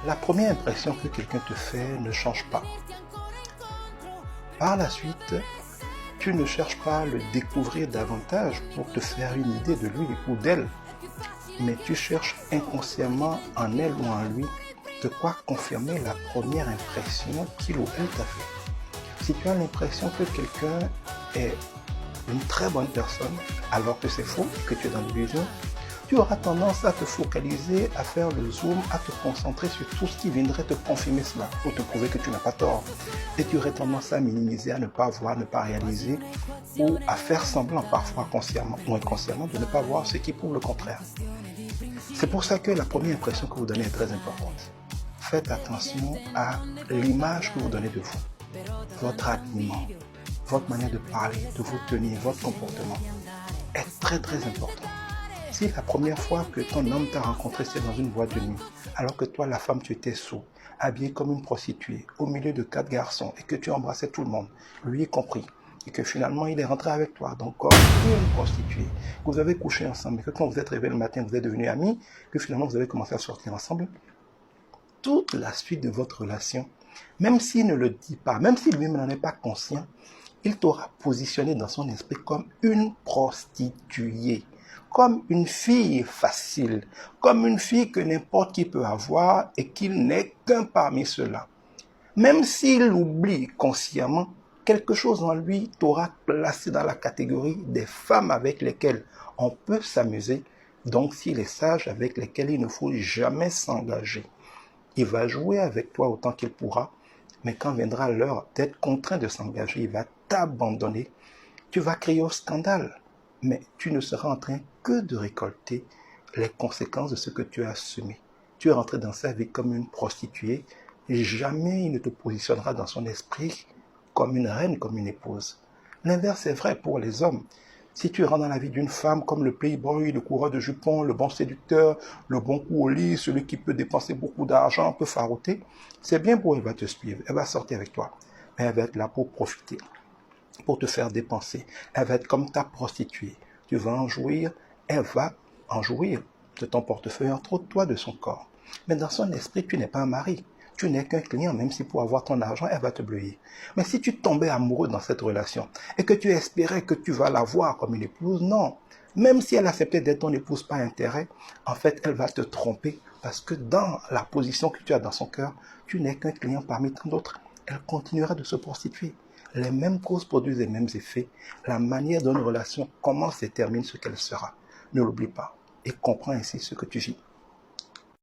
La première impression que quelqu'un te fait ne change pas. Par la suite, tu ne cherches pas à le découvrir davantage pour te faire une idée de lui ou d'elle, mais tu cherches inconsciemment en elle ou en lui de quoi confirmer la première impression qu'il ou elle t'a fait. Si tu as l'impression que quelqu'un est une très bonne personne, alors que c'est faux, que tu es dans l'illusion, tu auras tendance à te focaliser, à faire le zoom, à te concentrer sur tout ce qui viendrait te confirmer cela, pour te prouver que tu n'as pas tort. Et tu aurais tendance à minimiser, à ne pas voir, ne pas réaliser, ou à faire semblant, parfois consciemment ou inconsciemment, de ne pas voir ce qui prouve le contraire. C'est pour ça que la première impression que vous donnez est très importante. Faites attention à l'image que vous donnez de vous, votre habillement, votre manière de parler, de vous tenir, votre comportement est très très important. Si la première fois que ton homme t'a rencontré, c'est dans une boîte de nuit, alors que toi, la femme, tu étais sous, habillée comme une prostituée, au milieu de 4 garçons, et que tu embrassais tout le monde, lui y compris, et que finalement, il est rentré avec toi, donc comme une prostituée, que vous avez couché ensemble, et que quand vous êtes réveillé le matin, vous êtes devenus amis, que finalement, vous avez commencé à sortir ensemble, toute la suite de votre relation, même s'il ne le dit pas, même si lui-même n'en est pas conscient, il t'aura positionné dans son esprit comme une prostituée, comme une fille facile, comme une fille que n'importe qui peut avoir et qu'il n'est qu'un parmi ceux-là. Même s'il oublie consciemment, quelque chose en lui t'aura placé dans la catégorie des femmes avec lesquelles on peut s'amuser, donc s'il est sage, avec lesquelles il ne faut jamais s'engager. Il va jouer avec toi autant qu'il pourra, mais quand viendra l'heure d'être contraint de s'engager, il va t'abandonner. Tu vas crier au scandale, mais tu ne seras en train que de récolter les conséquences de ce que tu as semé. Tu es rentré dans sa vie comme une prostituée, et jamais il ne te positionnera dans son esprit comme une reine, comme une épouse. L'inverse est vrai pour les hommes. Si tu rentres dans la vie d'une femme comme le playboy, le coureur de jupons, le bon séducteur, le bon coup au lit, celui qui peut dépenser beaucoup d'argent, peut faroter, c'est bien pour elle, elle va te suivre, elle va sortir avec toi. Mais elle va être là pour profiter, pour te faire dépenser. Elle va être comme ta prostituée. Tu vas en jouir, elle va en jouir de ton portefeuille, entre autres toi, de son corps. Mais dans son esprit, tu n'es pas un mari. Tu n'es qu'un client, même si pour avoir ton argent, elle va te bleuir. Mais si tu tombais amoureux dans cette relation et que tu espérais que tu vas la voir comme une épouse, non. Même si elle acceptait d'être ton épouse par intérêt, en fait, elle va te tromper parce que dans la position que tu as dans son cœur, tu n'es qu'un client parmi tant d'autres. Elle continuera de se prostituer. Les mêmes causes produisent les mêmes effets. La manière dont une relation commence et termine ce qu'elle sera. Ne l'oublie pas et comprends ainsi ce que tu vis.